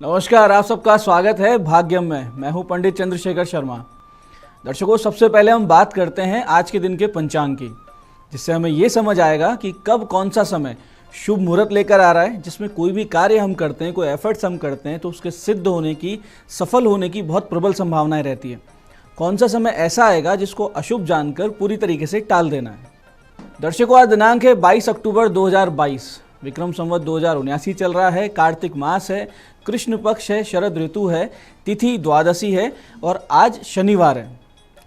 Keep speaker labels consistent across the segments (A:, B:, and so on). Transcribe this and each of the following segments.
A: नमस्कार, आप सबका स्वागत है भाग्यम में। मैं हूं पंडित चंद्रशेखर शर्मा। दर्शकों, सबसे पहले हम बात करते हैं आज के दिन के पंचांग की, जिससे हमें ये समझ आएगा कि कब कौन सा समय शुभ मुहूर्त लेकर आ रहा है, जिसमें कोई भी कार्य हम करते हैं, कोई एफर्ट्स हम करते हैं तो उसके सिद्ध होने की, सफल होने की बहुत प्रबल संभावनाएं रहती है। कौन सा समय ऐसा आएगा जिसको अशुभ जानकर पूरी तरीके से टाल देना है। दर्शकों, आज दिनांक है 22 अक्टूबर 2022, विक्रम संवत 2079 चल रहा है। कार्तिक मास है, कृष्ण पक्ष है, शरद ऋतु है, तिथि द्वादशी है और आज शनिवार है।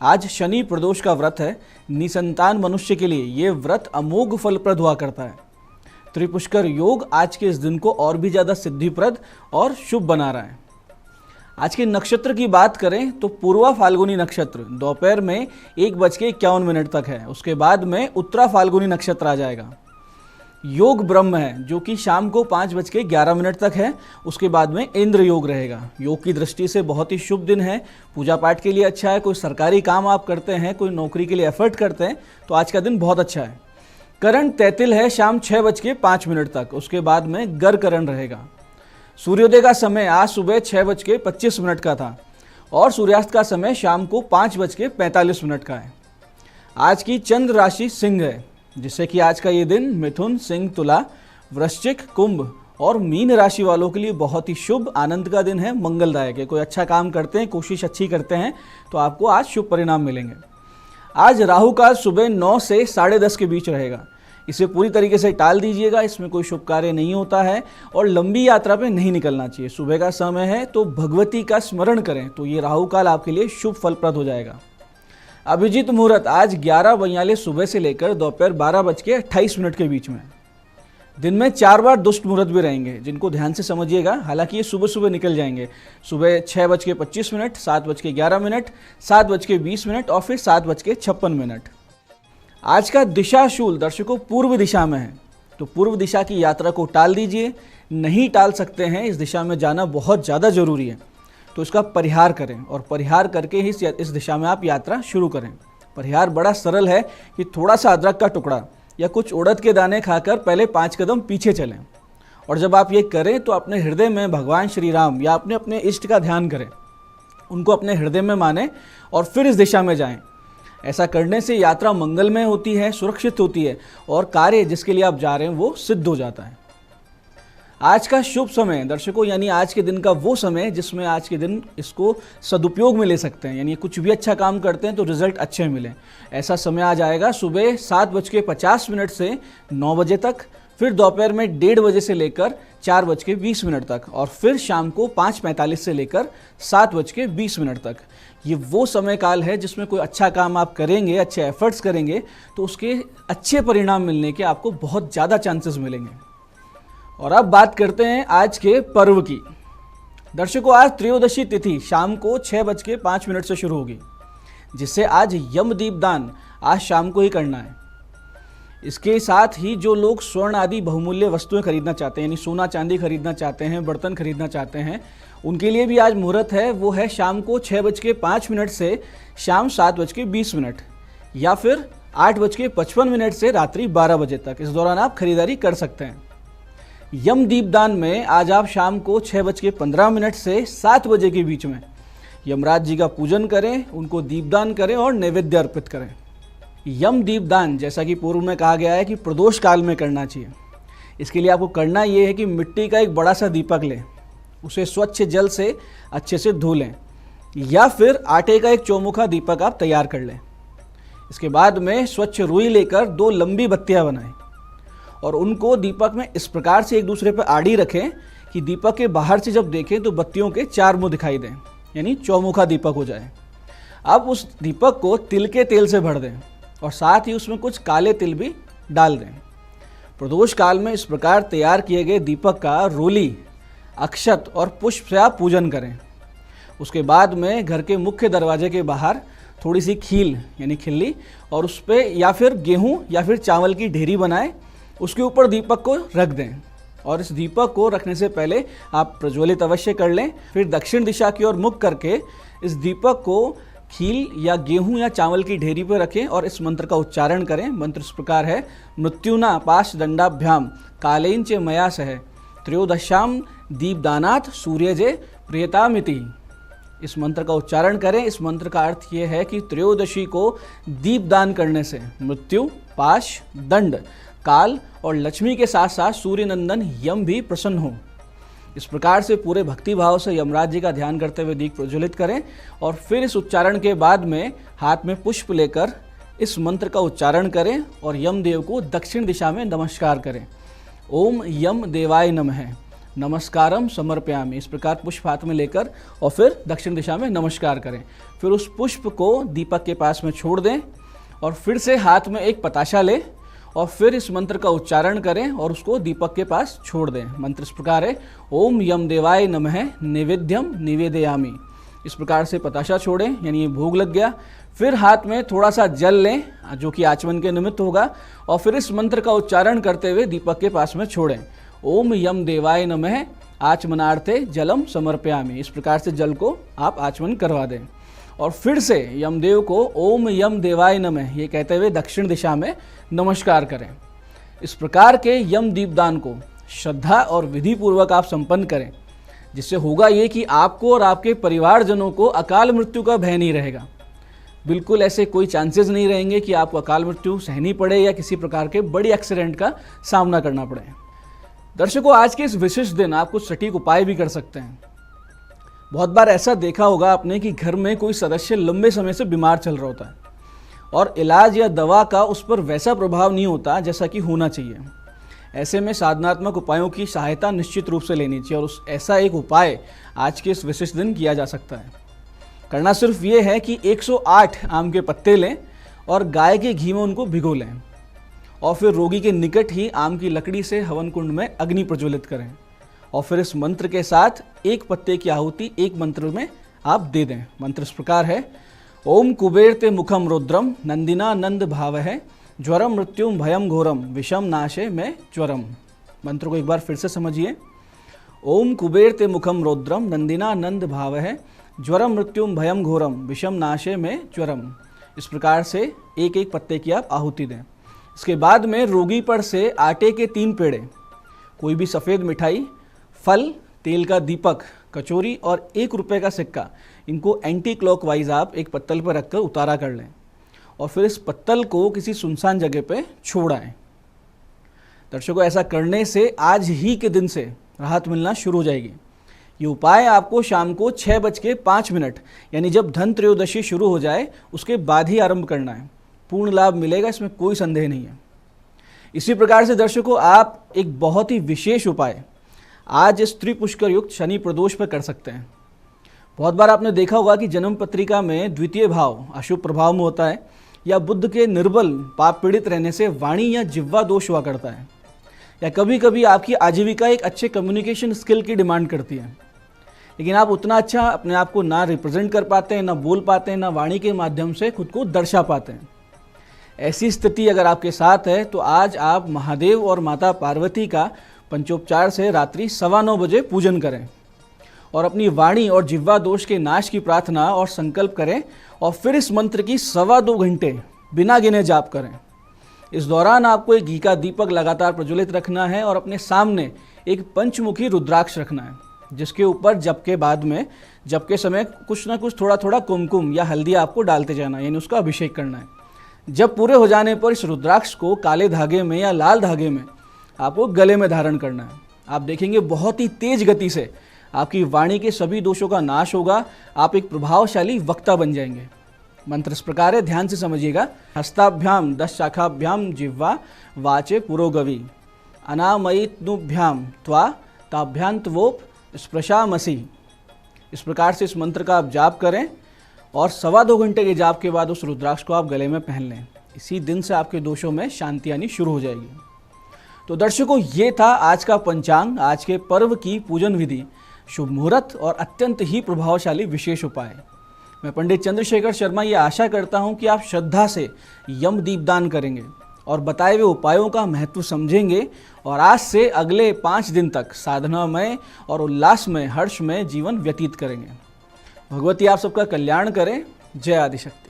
A: आज शनि प्रदोष का व्रत है। निसंतान मनुष्य के लिए ये व्रत अमोघ फलप्रद हुआ करता है। त्रिपुष्कर योग आज के इस दिन को और भी ज़्यादा सिद्धिप्रद और शुभ बना रहा है। आज के नक्षत्र की बात करें तो पूर्वा फाल्गुनी नक्षत्र दोपहर में 1:51 तक है। उसके बाद में उत्तरा फाल्गुनी नक्षत्र आ जाएगा। योग ब्रह्म है, जो कि शाम को 5:11 तक है। उसके बाद में इंद्र योग रहेगा। योग की दृष्टि से बहुत ही शुभ दिन है। पूजा पाठ के लिए अच्छा है। कोई सरकारी काम आप करते हैं, कोई नौकरी के लिए एफर्ट करते हैं तो आज का दिन बहुत अच्छा है। करण तैतिल है शाम 6:05 तक। उसके बाद में गर करण रहेगा। सूर्योदय का समय आज सुबह 6:25 का था और सूर्यास्त का समय शाम को 5:45 का है। आज की चंद्र राशि सिंह है, जिससे कि आज का ये दिन मिथुन, सिंह, तुला, वृश्चिक, कुंभ और मीन राशि वालों के लिए बहुत ही शुभ आनंद का दिन है, मंगलदायक है। कोई अच्छा काम करते हैं, कोशिश अच्छी करते हैं तो आपको आज शुभ परिणाम मिलेंगे। आज राहु काल सुबह 9 से 10:30 के बीच रहेगा। इसे पूरी तरीके से टाल दीजिएगा। इसमें कोई शुभ कार्य नहीं होता है और लंबी यात्रा पे नहीं निकलना चाहिए। सुबह का समय है तो भगवती का स्मरण करें तो ये राहु काल आपके लिए शुभ फलप्रद हो जाएगा। अभिजीत मुहूर्त आज 11:42 सुबह से लेकर दोपहर 12:28 के बीच में। दिन में 4 बार दुष्ट मुहूर्त भी रहेंगे, जिनको ध्यान से समझिएगा। हालांकि ये सुबह सुबह निकल जाएंगे। सुबह 6:25, 7:11, 7:20 और फिर 7:56। आज का दिशाशूल दर्शकों पूर्व दिशा में है, तो पूर्व दिशा की यात्रा को टाल दीजिए। नहीं टाल सकते हैं, इस दिशा में जाना बहुत ज़्यादा जरूरी है, तो इसका परिहार करें और परिहार करके ही इस दिशा में आप यात्रा शुरू करें। परिहार बड़ा सरल है कि थोड़ा सा अदरक का टुकड़ा या कुछ उड़द के दाने खाकर पहले 5 कदम पीछे चलें और जब आप ये करें तो अपने हृदय में भगवान श्री राम या अपने इष्ट का ध्यान करें, उनको अपने हृदय में माने और फिर इस दिशा में जाएं। ऐसा करने से यात्रा मंगलमय होती है, सुरक्षित होती है और कार्य जिसके लिए आप जा रहे हैं वो सिद्ध हो जाता है। आज का शुभ समय दर्शकों, यानी आज के दिन का वो समय जिसमें आज के दिन इसको सदुपयोग में ले सकते हैं, यानी कुछ भी अच्छा काम करते हैं तो रिजल्ट अच्छे मिले। ऐसा समय आ जाएगा सुबह 7:50 से 9 बजे तक, फिर दोपहर में 1:30 बजे से लेकर 4:20 तक और फिर शाम को 5:45 से लेकर 7:20 तक। ये वो समय काल है जिसमें कोई अच्छा काम आप करेंगे, अच्छे एफर्ट्स करेंगे तो उसके अच्छे परिणाम मिलने के आपको बहुत ज़्यादा चांसेस मिलेंगे। और अब बात करते हैं आज के पर्व की। दर्शकों, आज त्रयोदशी तिथि शाम को 6:05 से शुरू होगी, जिससे आज यम दीपदान आज शाम को ही करना है। इसके साथ ही जो लोग स्वर्ण आदि बहुमूल्य वस्तुएं खरीदना चाहते हैं, यानी सोना चांदी खरीदना चाहते हैं, बर्तन खरीदना चाहते हैं, उनके लिए भी आज मुहूर्त है। वो है शाम को 6:05 से शाम 7:20 या फिर 8:55 से रात्रि 12 बजे तक। इस दौरान आप खरीदारी कर सकते हैं। यम दीपदान में आज आप शाम को 6:15 से 7 बजे के बीच में यमराज जी का पूजन करें, उनको दीपदान करें और नैवेद्य अर्पित करें। यम दीपदान, जैसा कि पूर्व में कहा गया है कि प्रदोष काल में करना चाहिए। इसके लिए आपको करना ये है कि मिट्टी का एक बड़ा सा दीपक लें, उसे स्वच्छ जल से अच्छे से धो लें या फिर आटे का एक चौमुखा दीपक आप तैयार कर लें। इसके बाद में स्वच्छ रुई लेकर 2 लंबी बत्तियां बनाएं और उनको दीपक में इस प्रकार से एक दूसरे पर आड़ी रखें कि दीपक के बाहर से जब देखें तो बत्तियों के 4 मुंह दिखाई दें, यानी चौमुखा दीपक हो जाए। अब उस दीपक को तिल के तेल से भर दें और साथ ही उसमें कुछ काले तिल भी डाल दें। प्रदोष काल में इस प्रकार तैयार किए गए दीपक का रोली, अक्षत और पुष्प से आप पूजन करें। उसके बाद में घर के मुख्य दरवाजे के बाहर थोड़ी सी खील यानी खिल्ली और उस पर या फिर गेहूं या फिर चावल की ढेरी बनाएं, उसके ऊपर दीपक को रख दें और इस दीपक को रखने से पहले आप प्रज्वलित अवश्य कर लें। फिर दक्षिण दिशा की ओर मुख करके इस दीपक को खील या गेहूं या चावल की ढेरी पर रखें और इस मंत्र का उच्चारण करें। मंत्र इस प्रकार है, मृत्युना पाश दंडाभ्याम कालेन च मया सह त्रयोदशाम दीपदानात् सूर्यजे प्रियतामिति। इस मंत्र का उच्चारण करें। इस मंत्र का अर्थ ये है कि त्रयोदशी को दीपदान करने से मृत्यु, पाश, दंड, काल और लक्ष्मी के साथ साथ सूर्य नंदन यम भी प्रसन्न हो। इस प्रकार से पूरे भक्ति भाव से यमराज जी का ध्यान करते हुए दीप प्रज्वलित करें और फिर इस उच्चारण के बाद में हाथ में पुष्प लेकर इस मंत्र का उच्चारण करें और यमदेव को दक्षिण दिशा में नमस्कार करें। ओम यम देवाय नमः नमस्कारम समर्पयामि। इस प्रकार पुष्प हाथ में लेकर और फिर दक्षिण दिशा में नमस्कार करें। फिर उस पुष्प को दीपक के पास में छोड़ दें और फिर से हाथ में एक पताशा लें और फिर इस मंत्र का उच्चारण करें और उसको दीपक के पास छोड़ दें। मंत्र इस प्रकार है, ओम यम देवाय नमः नैवेद्यम निवेदयामि। इस प्रकार से पताशा छोड़ें, यानी ये भोग लग गया। फिर हाथ में थोड़ा सा जल लें जो कि आचमन के निमित्त होगा और फिर इस मंत्र का उच्चारण करते हुए दीपक के पास में छोड़ें। ओम यम देवाय नमः आचमनार्थे जलम समर्पयामि। इस प्रकार से जल को आप आचमन करवा दें और फिर से यमदेव को ओम यम देवाय नमः ये कहते हुए दक्षिण दिशा में नमस्कार करें। इस प्रकार के यम दीपदान को श्रद्धा और विधि पूर्वक आप संपन्न करें, जिससे होगा ये कि आपको और आपके परिवारजनों को अकाल मृत्यु का भय नहीं रहेगा। बिल्कुल ऐसे कोई चांसेस नहीं रहेंगे कि आपको अकाल मृत्यु सहनी पड़े या किसी प्रकार के बड़ी एक्सीडेंट का सामना करना पड़े। दर्शकों, आज के इस विशेष दिन आप कुछ सटीक उपाय भी कर सकते हैं। बहुत बार ऐसा देखा होगा आपने कि घर में कोई सदस्य लंबे समय से बीमार चल रहा होता है और इलाज या दवा का उस पर वैसा प्रभाव नहीं होता जैसा कि होना चाहिए। ऐसे में साधनात्मक उपायों की सहायता निश्चित रूप से लेनी चाहिए और ऐसा एक उपाय आज के इस विशेष दिन किया जा सकता है। करना सिर्फ ये है कि 108 आम के पत्ते लें और गाय के घी में उनको भिगो लें और फिर रोगी के निकट ही आम की लकड़ी से हवन कुंड में अग्नि प्रज्वलित करें और फिर इस मंत्र के साथ एक पत्ते की आहुति एक मंत्र में आप दे दें। मंत्र इस प्रकार है, ओम कुबेर ते मुखम रुद्रम नंदिना नंद भाव है ज्वरम मृत्युम भयम घोरम विषम नाशे में ज्वरम। मंत्र को एक बार फिर से समझिए। ओम कुबेर ते मुखम रुद्रम नंदिना नंद भाव है ज्वरम मृत्युम भयम घोरम विषम नाशे में ज्वरम। इस प्रकार से एक एक पत्ते की आप आहुति दें। इसके बाद में रोगी पर से आटे के 3 पेड़े, कोई भी सफ़ेद मिठाई, फल, तेल का दीपक, कचौरी और 1 रुपये का सिक्का, इनको एंटी क्लॉकवाइज आप एक पत्तल पर रखकर उतारा कर लें और फिर इस पत्तल को किसी सुनसान जगह पे छोड़ आएं। दर्शकों, ऐसा करने से आज ही के दिन से राहत मिलना शुरू हो जाएगी। ये उपाय आपको शाम को 6:05 यानी जब धन त्रयोदशी शुरू हो जाए उसके बाद ही आरंभ करना है। पूर्ण लाभ मिलेगा, इसमें कोई संदेह नहीं है। इसी प्रकार से दर्शकों, आप एक बहुत ही विशेष उपाय आज इस त्रिपुष्कर युक्त शनि प्रदोष पर कर सकते हैं। बहुत बार आपने देखा होगा कि जन्म पत्रिका में द्वितीय भाव अशुभ प्रभाव में होता है या बुध के निर्बल पाप पीड़ित रहने से वाणी या जिह्वा दोष हुआ करता है या कभी कभी आपकी आजीविका एक अच्छे कम्युनिकेशन स्किल की डिमांड करती है, लेकिन आप उतना अच्छा अपने आप को ना रिप्रेजेंट कर पाते हैं, ना बोल पाते हैं, ना वाणी के माध्यम से खुद को दर्शा पाते हैं। ऐसी स्थिति अगर आपके साथ है तो आज आप महादेव और माता पार्वती का पंचोपचार से रात्रि 9:15 बजे पूजन करें और अपनी वाणी और जिह्वा दोष के नाश की प्रार्थना और संकल्प करें और फिर इस मंत्र की 2.25 घंटे बिना गिने जाप करें। इस दौरान आपको एक घी का दीपक लगातार प्रज्वलित रखना है और अपने सामने एक पंचमुखी रुद्राक्ष रखना है, जिसके ऊपर जप के बाद में जप के समय कुछ ना कुछ थोड़ा थोड़ा कुमकुम या हल्दी आपको डालते जाना, यानी उसका अभिषेक करना है। जब पूरे हो जाने पर इस रुद्राक्ष को काले धागे में या लाल धागे में आपको गले में धारण करना है। आप देखेंगे बहुत ही तेज गति से आपकी वाणी के सभी दोषों का नाश होगा। आप एक प्रभावशाली वक्ता बन जाएंगे। मंत्र इस प्रकार है, ध्यान से समझिएगा। हस्ताभ्याम 10 शाखाभ्याम जिह्वा वाचे पुरोगवी अनामयितनुभ्याम त्वा ताभ्यांतवोप स्पृशामसि। इस प्रकार से इस मंत्र का आप जाप करें और 2.25 घंटे के जाप के बाद उस रुद्राक्ष को आप गले में पहन लें। इसी दिन से आपके दोषों में शांति आनी शुरू हो जाएगी। तो दर्शकों, ये था आज का पंचांग, आज के पर्व की पूजन विधि, शुभ मुहूर्त और अत्यंत ही प्रभावशाली विशेष उपाय। मैं पंडित चंद्रशेखर शर्मा ये आशा करता हूँ कि आप श्रद्धा से यम दीपदान करेंगे और बताए हुए उपायों का महत्व समझेंगे और आज से अगले 5 दिन तक साधनामय और उल्लासमय हर्षमय जीवन व्यतीत करेंगे। भगवती आप सबका कल्याण करें। जय आदिशक्ति।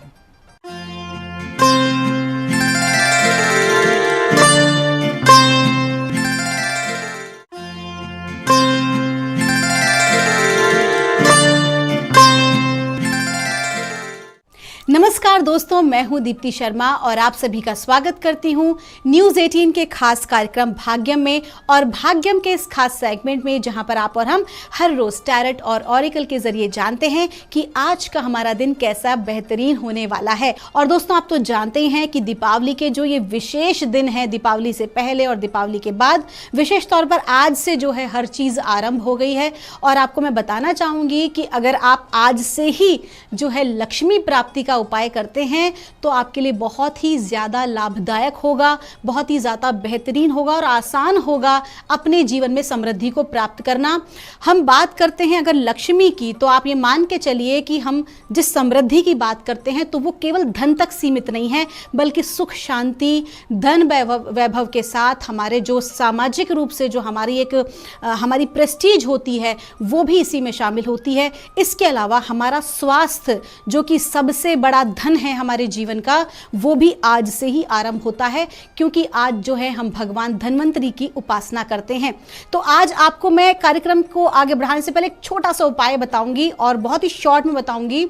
B: नमस्कार दोस्तों, मैं हूं दीप्ति शर्मा और आप सभी का स्वागत करती हूं न्यूज़ 18 के खास कार्यक्रम भाग्यम में। और भाग्यम के इस खास सेगमेंट में जहां पर आप और हम हर रोज टैरेट और ऑरिकल के जरिए जानते हैं कि आज का हमारा दिन कैसा बेहतरीन होने वाला है। और दोस्तों, आप तो जानते ही हैं कि दीपावली के जो ये विशेष दिन है, दीपावली से पहले और दीपावली के बाद, विशेष तौर पर आज से जो है हर चीज़ आरंभ हो गई है। और आपको मैं बताना चाहूँगी कि अगर आप आज से ही जो है लक्ष्मी प्राप्ति का उपाय करते हैं तो आपके लिए बहुत ही ज़्यादा लाभदायक होगा, बहुत ही ज़्यादा बेहतरीन होगा और आसान होगा अपने जीवन में समृद्धि को प्राप्त करना। हम बात करते हैं अगर लक्ष्मी की, तो आप ये मान के चलिए कि हम जिस समृद्धि की बात करते हैं तो वो केवल धन तक सीमित नहीं है, बल्कि सुख शांति, धन वैभव के साथ हमारे जो सामाजिक रूप से जो हमारी प्रेस्टीज होती है वो भी इसी में शामिल होती है। इसके अलावा हमारा स्वास्थ्य जो कि सबसे बड़ा धन है हमारे जीवन का, वो भी आज से ही आरंभ होता है, क्योंकि आज जो है हम भगवान धन्वंतरी की उपासना करते हैं। तो आज आपको मैं कार्यक्रम को आगे बढ़ाने से पहले एक छोटा सा उपाय बताऊंगी और बहुत ही शॉर्ट में बताऊंगी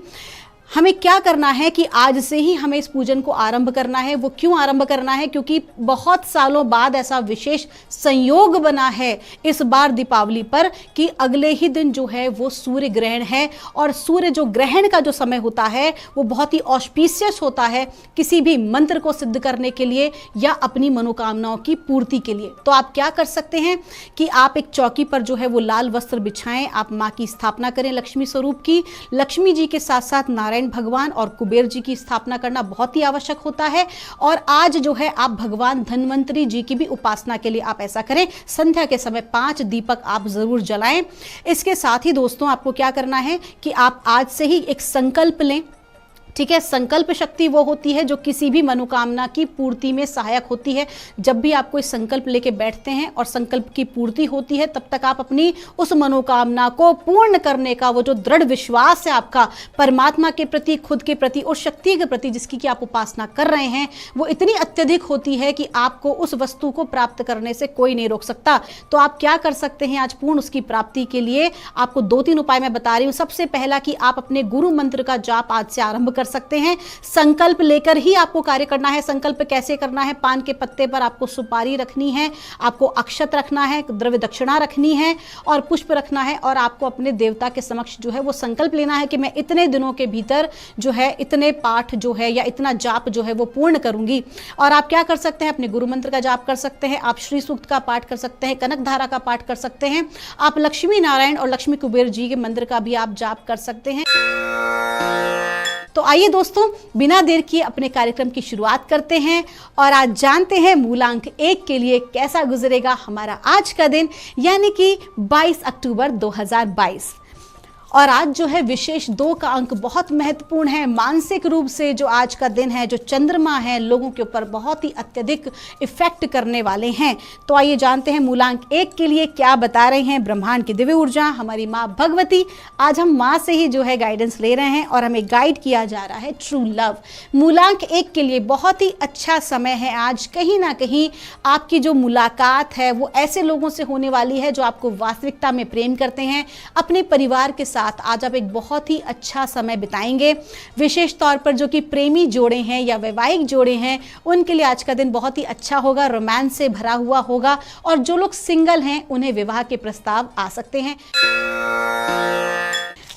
B: हमें क्या करना है कि आज से ही हमें इस पूजन को आरंभ करना है। वो क्यों आरंभ करना है? क्योंकि बहुत सालों बाद ऐसा विशेष संयोग बना है इस बार दीपावली पर कि अगले ही दिन जो है वो सूर्य ग्रहण है। और सूर्य जो ग्रहण का जो समय होता है वो बहुत ही ऑस्पिशियस होता है किसी भी मंत्र को सिद्ध करने के लिए या अपनी मनोकामनाओं की पूर्ति के लिए। तो आप क्या कर सकते हैं कि आप एक चौकी पर जो है वो लाल वस्त्र बिछाएं, आप माँ की स्थापना करें लक्ष्मी स्वरूप की। लक्ष्मी जी के साथ साथ नारायण भगवान और कुबेर जी की स्थापना करना बहुत ही आवश्यक होता है। और आज जो है आप भगवान धन्वंतरी जी की भी उपासना के लिए आप ऐसा करें, संध्या के समय 5 दीपक आप जरूर जलाएं। इसके साथ ही दोस्तों आपको क्या करना है कि आप आज से ही एक संकल्प लें। ठीक है, संकल्प शक्ति वो होती है जो किसी भी मनोकामना की पूर्ति में सहायक होती है। जब भी आप कोई संकल्प लेके बैठते हैं और संकल्प की पूर्ति होती है, तब तक आप अपनी उस मनोकामना को पूर्ण करने का वो जो दृढ़ विश्वास है आपका परमात्मा के प्रति, खुद के प्रति और शक्ति के प्रति जिसकी कि आप उपासना कर रहे हैं, वो इतनी अत्यधिक होती है कि आपको उस वस्तु को प्राप्त करने से कोई नहीं रोक सकता। तो आप क्या कर सकते हैं आज पूर्ण उसकी प्राप्ति के लिए? आपको 2-3 उपाय मैं बता रही हूँ। सबसे पहला कि आप अपने गुरु मंत्र का जाप आज से आरंभ कर सकते हैं। संकल्प लेकर ही आपको कार्य करना है। संकल्प कैसे करना है? पान के पत्ते पर आपको सुपारी रखनी है, आपको अक्षत रखना है, द्रव्य दक्षिणा रखनी है और पुष्प रखना है। और आपको अपने देवता के समक्ष जो है वो संकल्प लेना है कि मैं इतने दिनों के भीतर जो है इतने पाठ जो है या इतना जाप जो है वो पूर्ण करूंगी। और आप क्या कर सकते हैं? अपने गुरु मंत्र का जाप कर सकते हैं, आप श्री सूक्त का पाठ कर सकते हैं, कनक धारा का पाठ कर सकते हैं, आप लक्ष्मी नारायण और लक्ष्मी कुबेर जी के मंत्र का भी आप जाप कर सकते हैं। तो आइए दोस्तों, बिना देर किए अपने कार्यक्रम की शुरुआत करते हैं और आज जानते हैं मूलांक 1 के लिए कैसा गुजरेगा हमारा आज का दिन, यानी कि 22 अक्टूबर 2022। और आज जो है विशेष 2 का अंक बहुत महत्वपूर्ण है। मानसिक रूप से जो आज का दिन है, जो चंद्रमा है, लोगों के ऊपर बहुत ही अत्यधिक इफेक्ट करने वाले हैं। तो आइए जानते हैं मूलांक 1 के लिए क्या बता रहे हैं ब्रह्मांड की दिव्य ऊर्जा, हमारी माँ भगवती। आज हम माँ से ही जो है गाइडेंस ले रहे हैं और हमें गाइड किया जा रहा है ट्रू लव। मूलांक 1 के लिए बहुत ही अच्छा समय है आज। कहीं ना कहीं आपकी जो मुलाकात है वो ऐसे लोगों से होने वाली है जो आपको वास्तविकता में प्रेम करते हैं। अपने परिवार के आज आप एक बहुत ही अच्छा समय बिताएंगे। विशेष तौर पर जो कि प्रेमी जोड़े हैं या वैवाहिक जोड़े हैं, उनके लिए आज का दिन बहुत ही अच्छा होगा, रोमांस से भरा हुआ होगा। और जो लोग सिंगल हैं उन्हें विवाह के प्रस्ताव आ सकते हैं।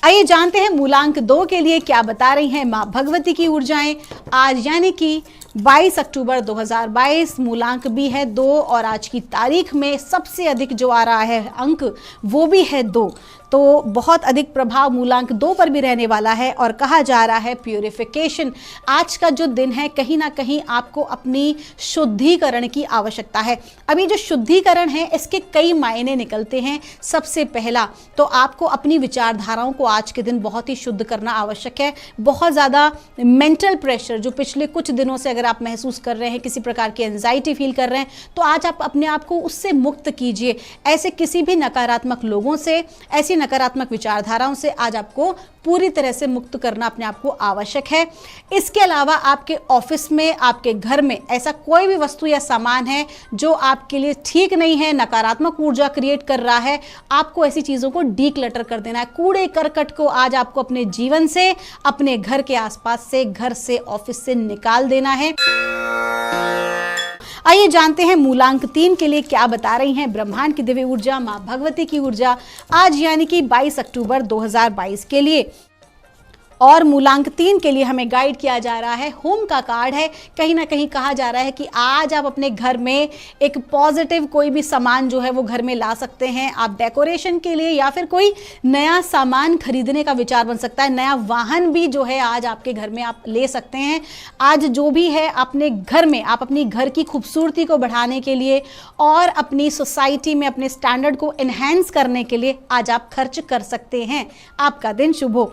B: आइए जानते हैं मूलांक 2 के लिए क्या बता रही हैं माँ भगवती की ऊर्जाएं आज, यानी कि 22 अक्टूबर 2022। मूलांक भी है 2 और आज की तारीख में सबसे अधिक जो आ रहा है अंक वो भी है 2। तो बहुत अधिक प्रभाव मूलांक 2 पर भी रहने वाला है और कहा जा रहा है प्यूरिफिकेशन। आज का जो दिन है कहीं ना कहीं आपको अपनी शुद्धिकरण की आवश्यकता है। अभी जो शुद्धिकरण है इसके कई मायने निकलते हैं। सबसे पहला तो आपको अपनी विचारधाराओं को आज के दिन बहुत ही शुद्ध करना आवश्यक है। बहुत ज़्यादा मेंटल प्रेशर जो पिछले कुछ दिनों से अगर अगर आप महसूस कर रहे हैं, किसी प्रकार की एंजाइटी फील कर रहे हैं, तो आज आप अपने आप को उससे मुक्त कीजिए। ऐसे किसी भी नकारात्मक लोगों से, ऐसी नकारात्मक विचारधाराओं से आज आपको पूरी तरह से मुक्त करना अपने आप को आवश्यक है। इसके अलावा आपके ऑफिस में, आपके घर में ऐसा कोई भी वस्तु या सामान है जो आपके लिए ठीक नहीं है, नकारात्मक ऊर्जा क्रिएट कर रहा है, आपको ऐसी चीज़ों को डीक्लटर कर देना है। कूड़े करकट को आज आपको अपने जीवन से, अपने घर के आसपास से, घर से, ऑफिस से निकाल देना है। आइए जानते हैं मूलांक 3 के लिए क्या बता रही हैं ब्रह्मांड की दिव्य ऊर्जा, मां भगवती की ऊर्जा आज यानी कि 22 अक्टूबर 2022 के लिए। और मूलांक 3 के लिए हमें गाइड किया जा रहा है, होम का कार्ड है। कहीं ना कहीं कहा जा रहा है कि आज आप अपने घर में एक पॉजिटिव कोई भी सामान जो है वो घर में ला सकते हैं। आप डेकोरेशन के लिए या फिर कोई नया सामान खरीदने का विचार बन सकता है। नया वाहन भी जो है आज आपके घर में आप ले सकते हैं। आज जो भी है अपने घर में आप अपनी घर की खूबसूरती को बढ़ाने के लिए और अपनी सोसाइटी में अपने स्टैंडर्ड को एनहेंस करने के लिए आज आप खर्च कर सकते हैं। आपका दिन शुभ हो।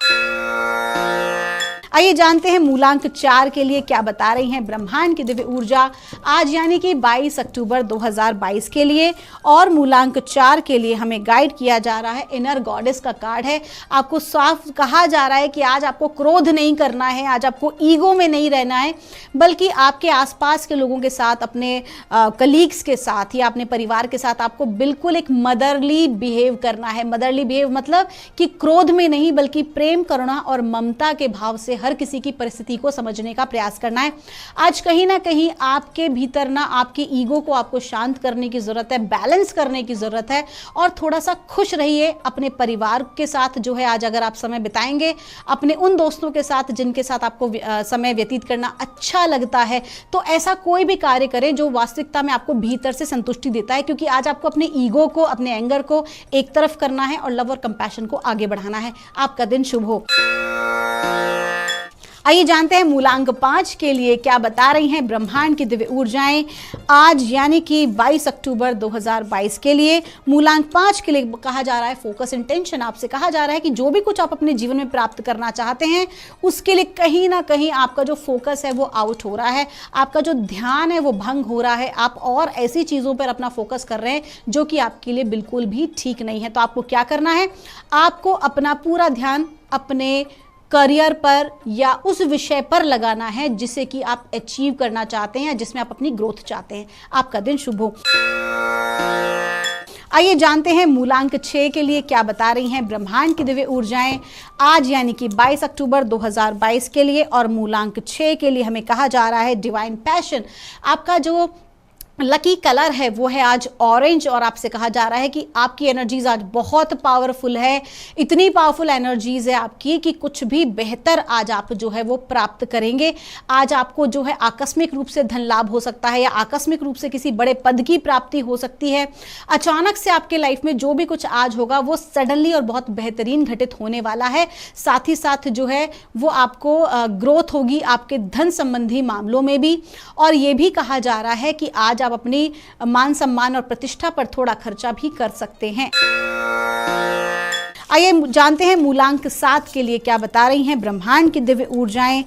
B: आइए जानते हैं मूलांक 4 के लिए क्या बता रही हैं ब्रह्मांड की दिव्य ऊर्जा आज यानी कि 22 अक्टूबर 2022 के लिए। और मूलांक 4 के लिए हमें गाइड किया जा रहा है, इनर गॉडेस का कार्ड है। आपको साफ कहा जा रहा है कि आज आपको क्रोध नहीं करना है, आज आपको ईगो में नहीं रहना है, बल्कि आपके आसपास के लोगों के साथ, अपने कलीग्स के साथ या अपने परिवार के साथ आपको बिल्कुल एक मदरली बिहेव करना है। मदरली बिहेव मतलब कि क्रोध में नहीं, बल्कि प्रेम, करुणा और ममता के भाव से हर किसी की परिस्थिति को समझने का प्रयास करना है। आज कहीं ना कहीं आपके भीतर ना आपके ईगो को आपको शांत करने की जरूरत है, बैलेंस करने की जरूरत है और थोड़ा सा खुश रहिए। अपने परिवार के साथ जो है आज अगर आप समय बिताएंगे, अपने उन दोस्तों के साथ जिनके साथ आपको समय व्यतीत करना अच्छा लगता है, तो ऐसा कोई भी कार्य करें जो वास्तविकता में आपको भीतर से संतुष्टि देता है, क्योंकि आज आपको अपने ईगो को, अपने एंगर को एक तरफ करना है और लव और कंपैशन को आगे बढ़ाना है। आपका दिन शुभ हो। आइए जानते हैं मूलांक 5 के लिए क्या बता रही हैं ब्रह्मांड की दिव्य ऊर्जाएं आज यानी कि 22 अक्टूबर 2022 के लिए। मूलांक 5 के लिए कहा जा रहा है फोकस इंटेंशन। आपसे कहा जा रहा है कि जो भी कुछ आप अपने जीवन में प्राप्त करना चाहते हैं, उसके लिए कहीं ना कहीं आपका जो फोकस है वो आउट हो रहा है, आपका जो ध्यान है वो भंग हो रहा है। आप और ऐसी चीज़ों पर अपना फोकस कर रहे हैं जो कि आपके लिए बिल्कुल भी ठीक नहीं है। तो आपको क्या करना है, आपको अपना पूरा ध्यान अपने करियर पर या उस विषय पर लगाना है जिसे कि आप अचीव करना चाहते हैं या जिसमें आप अपनी ग्रोथ चाहते हैं। आपका दिन शुभ हो। आइए जानते हैं मूलांक 6 के लिए क्या बता रही हैं ब्रह्मांड की दिव्य ऊर्जाएं आज यानी कि 22 अक्टूबर 2022 के लिए। और मूलांक 6 के लिए हमें कहा जा रहा है डिवाइन पैशन। आपका जो लकी कलर है वो है आज ऑरेंज और आपसे कहा जा रहा है कि आपकी एनर्जीज आज बहुत पावरफुल है। इतनी पावरफुल एनर्जीज है आपकी कि कुछ भी बेहतर आज आप जो है वो प्राप्त करेंगे। आज आपको जो है आकस्मिक रूप से धन लाभ हो सकता है या आकस्मिक रूप से किसी बड़े पद की प्राप्ति हो सकती है। अचानक से आपके लाइफ में जो भी कुछ आज होगा वो सडनली और बहुत बेहतरीन घटित होने वाला है। साथ ही साथ जो है वो आपको ग्रोथ होगी आपके धन संबंधी मामलों में भी। और ये भी कहा जा रहा है कि आज आप अपनी मान सम्मान और प्रतिष्ठा पर थोड़ा खर्चा भी कर सकते हैं। आइए जानते हैं मूलांक 7 के लिए क्या बता रही हैं ब्रह्मांड की दिव्य ऊर्जाएं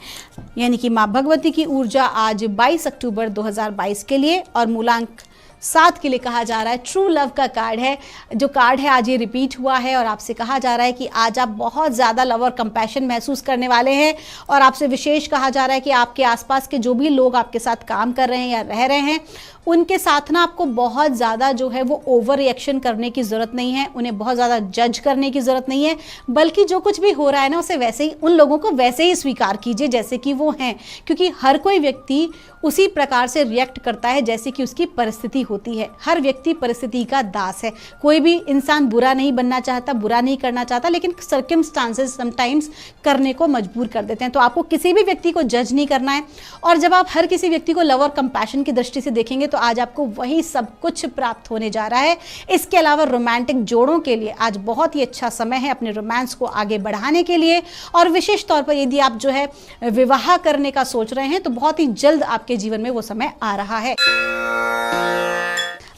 B: यानी कि मां भगवती की ऊर्जा आज 22 अक्टूबर 2022 के लिए। और मूलांक 7 के लिए कहा जा रहा है ट्रू लव का कार्ड है। जो कार्ड है आज ये रिपीट हुआ है और आपसे कहा जा रहा है कि आज आप बहुत ज़्यादा लव और कंपैशन महसूस करने वाले हैं। और आपसे विशेष कहा जा रहा है कि आपके आसपास के जो भी लोग आपके साथ काम कर रहे हैं या रह रहे हैं, उनके साथ ना आपको बहुत ज़्यादा जो है वो ओवर रिएक्शन करने की ज़रूरत नहीं है, उन्हें बहुत ज़्यादा जज करने की ज़रूरत नहीं है, बल्कि जो कुछ भी हो रहा है ना उसे वैसे ही, उन लोगों को वैसे ही स्वीकार कीजिए जैसे कि वो हैं। क्योंकि हर कोई व्यक्ति उसी प्रकार से रिएक्ट करता है जैसे कि उसकी परिस्थिति होती है। हर व्यक्ति परिस्थिति का दास है। कोई भी इंसान बुरा नहीं बनना चाहता, बुरा नहीं करना चाहता, लेकिन सर्कमस्टांसेस समटाइम्स करने को मजबूर कर देते हैं। तो आपको किसी भी व्यक्ति को जज नहीं करना है। और जब आप हर किसी व्यक्ति को लव और कंपैशन की दृष्टि से देखेंगे तो आज आपको वही सब कुछ प्राप्त होने जा रहा है। इसके अलावा रोमांटिक जोड़ों के लिए आज बहुत ही अच्छा समय है अपने रोमांस को आगे बढ़ाने के लिए। और विशेष तौर पर यदि आप जो है विवाह करने का सोच रहे हैं तो बहुत ही जल्द आपके जीवन में वो समय आ रहा है।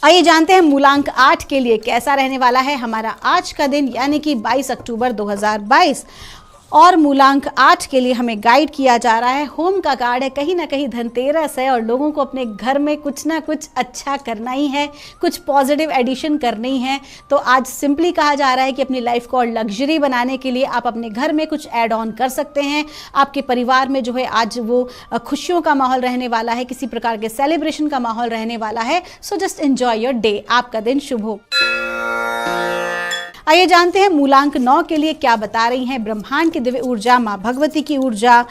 B: आइए जानते हैं मूलांक 8 के लिए कैसा रहने वाला है हमारा आज का दिन यानी कि 22 अक्टूबर 2022। और मूलांक 8 के लिए हमें गाइड किया जा रहा है। होम का कार्ड है, कहीं ना कहीं धनतेरस है और लोगों को अपने घर में कुछ ना कुछ अच्छा करना ही है, कुछ पॉजिटिव एडिशन करनी है। तो आज सिंपली कहा जा रहा है कि अपनी लाइफ को और लग्जरी बनाने के लिए आप अपने घर में कुछ ऐड ऑन कर सकते हैं। आपके परिवार में जो है आज वो खुशियों का माहौल रहने वाला है, किसी प्रकार के सेलिब्रेशन का माहौल रहने वाला है। So just enjoy your day. आपका दिन शुभ हो। आइए जानते हैं मूलांक 9 के लिए क्या बता रही हैं ब्रह्मांड की दिव्य ऊर्जा, माँ भगवती की ऊर्जा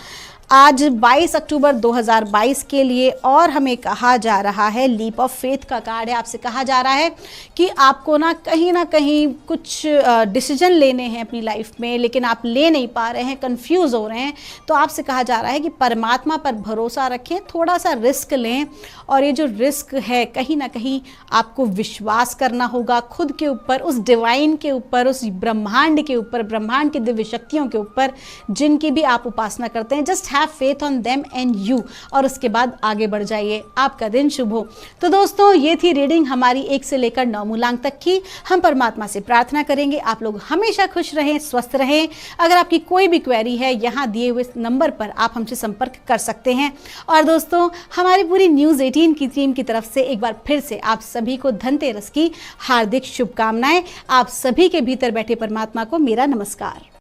B: आज 22 अक्टूबर 2022 के लिए। और हमें कहा जा रहा है, लीप ऑफ फेथ का कार्ड है। आपसे कहा जा रहा है कि आपको ना कहीं कुछ डिसीजन लेने हैं अपनी लाइफ में, लेकिन आप ले नहीं पा रहे हैं, कंफ्यूज हो रहे हैं। तो आपसे कहा जा रहा है कि परमात्मा पर भरोसा रखें, थोड़ा सा रिस्क लें। और ये जो रिस्क है कहीं ना कहीं आपको विश्वास करना होगा खुद के ऊपर, उस डिवाइन के ऊपर, उस ब्रह्मांड के ऊपर, ब्रह्मांड की दिव्य शक्तियों के ऊपर जिनकी भी आप उपासना करते हैं। Just have faith on them and you, और उसके बाद आगे बढ़ जाइए। आपका दिन शुभ हो। तो दोस्तों, ये थी रीडिंग हमारी 1 से लेकर 9 मूलांक तक की। हम परमात्मा से प्रार्थना करेंगे आप लोग हमेशा खुश रहें, स्वस्थ रहें। अगर आपकी कोई भी क्वेरी है, यहाँ दिए हुए नंबर पर आप हमसे संपर्क कर सकते हैं। और दोस्तों, हमारी पूरी न्यूज़ 18 की टीम की तरफ से एक बार फिर से आप सभी को धनतेरस की हार्दिक शुभकामनाएं। आप सभी के भीतर बैठे परमात्मा को मेरा नमस्कार।